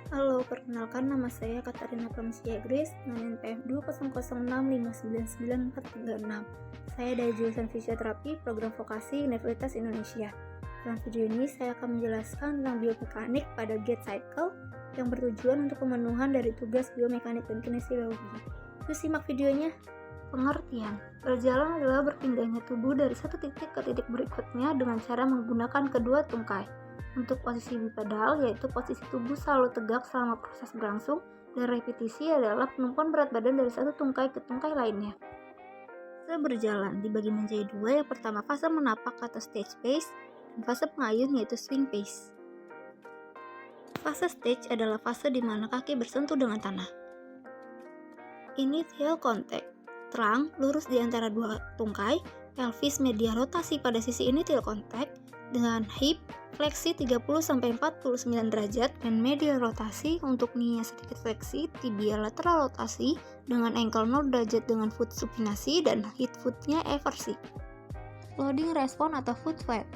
Halo, perkenalkan nama saya Katarina Pramsia Grace dengan NPM 20065994436. Saya dari jurusan Fisioterapi Program Vokasi Universitas Indonesia. Dalam video ini saya akan menjelaskan tentang biomekanik pada gait cycle yang bertujuan untuk pemenuhan dari tugas biomekanik dan kinesiologi. Yuk simak videonya. Pengertian: berjalan adalah berpindahnya tubuh dari satu titik ke titik berikutnya dengan cara menggunakan kedua tungkai. Untuk posisi bipedal, yaitu posisi tubuh selalu tegak selama proses berlangsung, dan repetisi adalah penumpuan berat badan dari satu tungkai ke tungkai lainnya. Fase berjalan dibagi menjadi dua, yang pertama fase menapak atau stage pace, dan fase pengayun yaitu swing pace. Fase stage adalah fase di mana kaki bersentuh dengan tanah. Initial contact, terang lurus di antara dua tungkai, pelvis media rotasi pada sisi initial contact, dengan hip fleksi 30-49 derajat dan medial rotasi. Untuk knee sedikit fleksi, tibia lateral rotasi dengan ankle 0 derajat dengan foot supinasi dan hip footnya eversi. Loading response atau foot flat.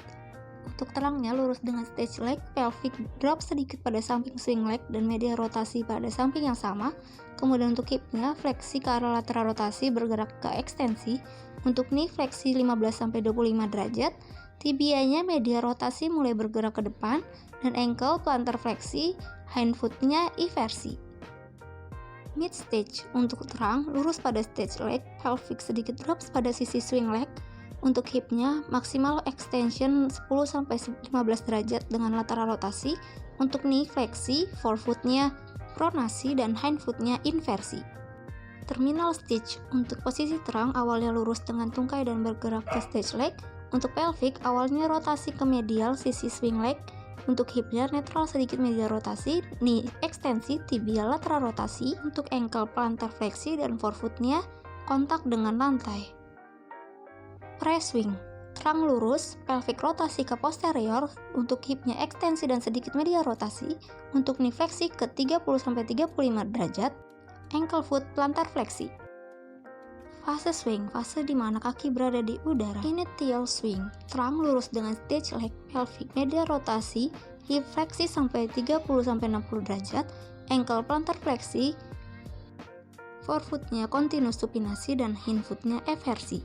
Untuk terangnya lurus dengan stage leg, pelvic drop sedikit pada samping swing leg dan medial rotasi pada samping yang sama. Kemudian untuk hipnya fleksi ke arah lateral rotasi bergerak ke ekstensi. Untuk knee fleksi 15-25 derajat. Tibianya media rotasi mulai bergerak ke depan, dan ankle plantar fleksi, hind footnya eversi. Mid stage, untuk terang lurus pada stage leg, pelvic sedikit drops pada sisi swing leg. Untuk hipnya maksimal extension 10-15 derajat dengan lateral rotasi. Untuk knee fleksi, forefootnya pronasi dan hind footnya inversi. Terminal stage, untuk posisi terang awalnya lurus dengan tungkai dan bergerak ke stage leg. Untuk pelvic, awalnya rotasi ke medial sisi swing leg. Untuk hipnya netral sedikit medial rotasi, knee ekstensi, tibia lateral rotasi. Untuk ankle plantar fleksi dan forefootnya kontak dengan lantai. Pre-swing, terang lurus, pelvic rotasi ke posterior. Untuk hipnya ekstensi dan sedikit medial rotasi. Untuk knee fleksi ke 30-35 derajat. Ankle foot plantar fleksi. Fase swing, fase di mana kaki berada di udara. Initial swing, terang lurus dengan stage leg, pelvic medial rotasi, hip fleksi sampai 30-60 derajat, ankle plantar fleksi, forefootnya continuous supinasi dan hind footnya eversi.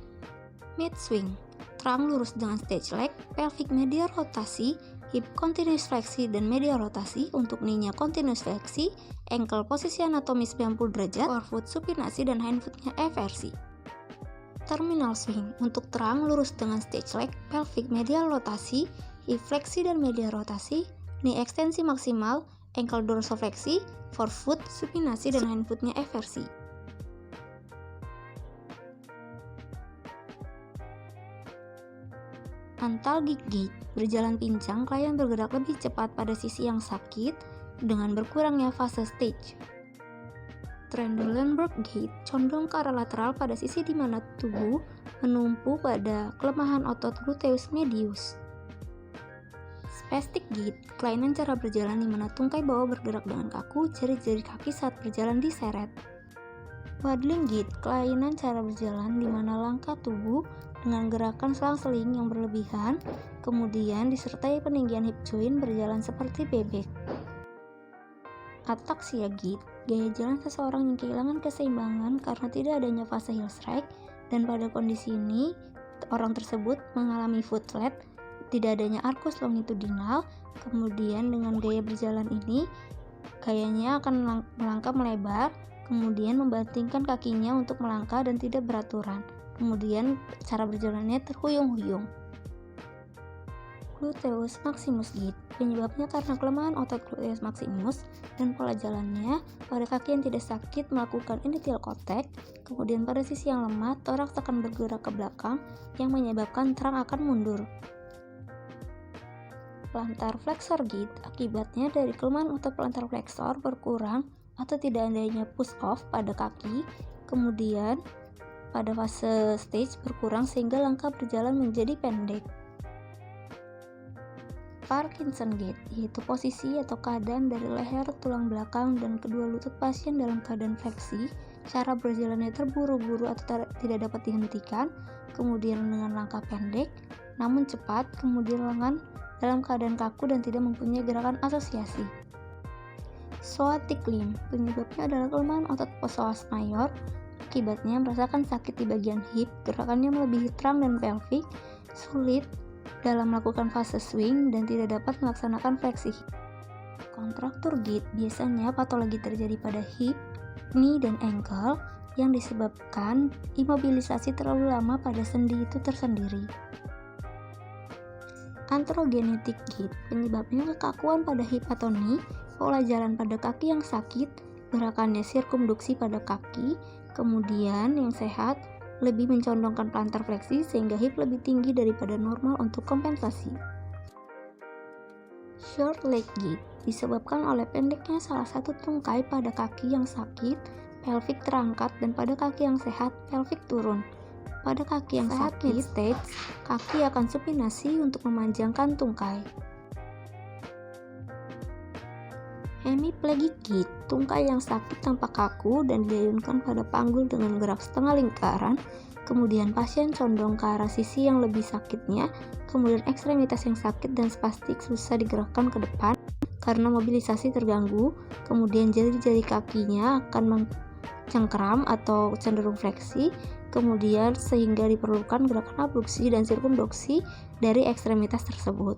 Mid swing, terang lurus dengan stage leg, pelvic medial rotasi, hip continuous fleksi dan medial rotasi. Untuk knee-nya continuous fleksi, ankle posisi anatomis 90 derajat, forefoot supinasi dan hind footnya eversi. Terminal swing, untuk terang lurus dengan stage leg, pelvic medial rotasi, hip fleksi dan medial rotasi, knee ekstensi maksimal, ankle dorsofleksi, forefoot supinasi dan hind footnya eversi. Antalgic gait, berjalan pincang, klien bergerak lebih cepat pada sisi yang sakit dengan berkurangnya fase stage. Trendelenburg gait, condong ke arah lateral pada sisi di mana tubuh menumpu pada kelemahan otot gluteus medius. Spastic gait, kelainan cara berjalan di mana tungkai bawah bergerak dengan kaku, jari-jari kaki saat berjalan diseret. Waddling gait, kelainan cara berjalan di mana langkah tubuh dengan gerakan selang-seling yang berlebihan, kemudian disertai peninggian hip joint berjalan seperti bebek. Ataxia gait, gaya jalan seseorang yang kehilangan keseimbangan karena tidak adanya fase heel strike, dan pada kondisi ini orang tersebut mengalami foot flat, tidak adanya arcus longitudinal. Kemudian dengan gaya berjalan ini, gayanya akan melangkah melebar, kemudian membantingkan kakinya untuk melangkah dan tidak beraturan. Kemudian cara berjalannya terhuyung-huyung. Gluteus maximus gait, penyebabnya karena kelemahan otot gluteus maximus, dan pola jalannya pada kaki yang tidak sakit melakukan initial contact. Kemudian pada sisi yang lemah, toraks akan bergerak ke belakang yang menyebabkan terang akan mundur. Plantar flexor gait, akibatnya dari kelemahan otot plantar flexor berkurang atau tidak adanya push off pada kaki, kemudian pada fase stage berkurang sehingga langkah berjalan menjadi pendek. Parkinson gait, yaitu posisi atau keadaan dari leher, tulang belakang, dan kedua lutut pasien dalam keadaan fleksi. Cara berjalannya terburu-buru atau tidak dapat dihentikan, kemudian dengan langkah pendek, namun cepat, kemudian lengan dalam keadaan kaku dan tidak mempunyai gerakan asosiasi. Sciatic limb, penyebabnya adalah kelemahan otot psoas mayor. Akibatnya merasakan sakit di bagian hip, gerakannya melebihi trunk dan pelvic, sulit dalam melakukan fase swing, dan tidak dapat melaksanakan fleksi hip. Kontraktur git biasanya patologi terjadi pada hip, knee, dan ankle yang disebabkan imobilisasi terlalu lama pada sendi itu tersendiri. Androgenetic gait, penyebabnya kekakuan pada hip atau knee, pola jalan pada kaki yang sakit, gerakannya sirkumduksi pada kaki, kemudian yang sehat lebih mencondongkan plantar fleksi sehingga hip lebih tinggi daripada normal untuk kompensasi. Short leg gait disebabkan oleh pendeknya salah satu tungkai pada kaki yang sakit, pelvic terangkat, dan pada kaki yang sehat, pelvic turun. Pada kaki yang sakit, stage, kaki akan supinasi untuk memanjangkan tungkai. Hemiplegic gait, tungkai yang sakit tampak kaku dan diayunkan pada panggul dengan gerak setengah lingkaran, kemudian pasien condong ke arah sisi yang lebih sakitnya, kemudian ekstremitas yang sakit dan spastik susah digerakkan ke depan karena mobilisasi terganggu, kemudian jari-jari kakinya akan cengkeram atau cenderung fleksi, kemudian sehingga diperlukan gerakan abduksi dan sirkumduksi dari ekstremitas tersebut.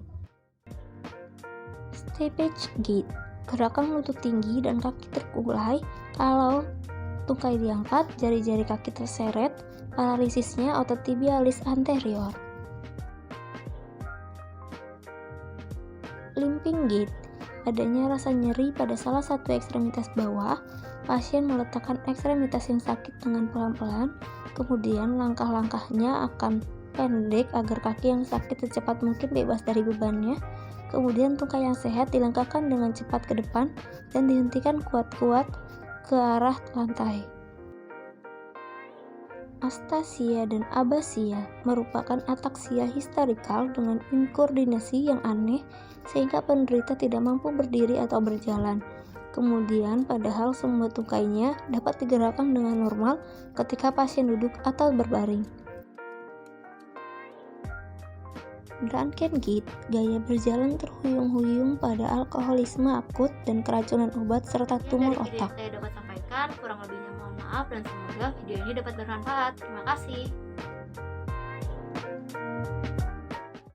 Steppage gait, gerakan lutut tinggi dan kaki terkulai. Kalau tungkai diangkat, jari-jari kaki terseret, paralisisnya otot tibialis anterior. Limping gait, adanya rasa nyeri pada salah satu ekstremitas bawah. Pasien meletakkan ekstremitas yang sakit dengan pelan-pelan, kemudian langkah-langkahnya akan pendek agar kaki yang sakit secepat mungkin bebas dari bebannya. Kemudian tungkai yang sehat dilangkahkan dengan cepat ke depan dan dihentikan kuat-kuat ke arah lantai. Astasia dan abasia merupakan ataksia histerikal dengan inkoordinasi yang aneh sehingga penderita tidak mampu berdiri atau berjalan. Kemudian padahal semua tungkainya dapat digerakkan dengan normal ketika pasien duduk atau berbaring. Drunken gait, gaya berjalan terhuyung-huyung pada alkoholisme akut dan keracunan obat serta tumor otak. Saya dapat sampaikan, kurang lebihnya mohon maaf dan semoga video ini dapat bermanfaat. Terima kasih.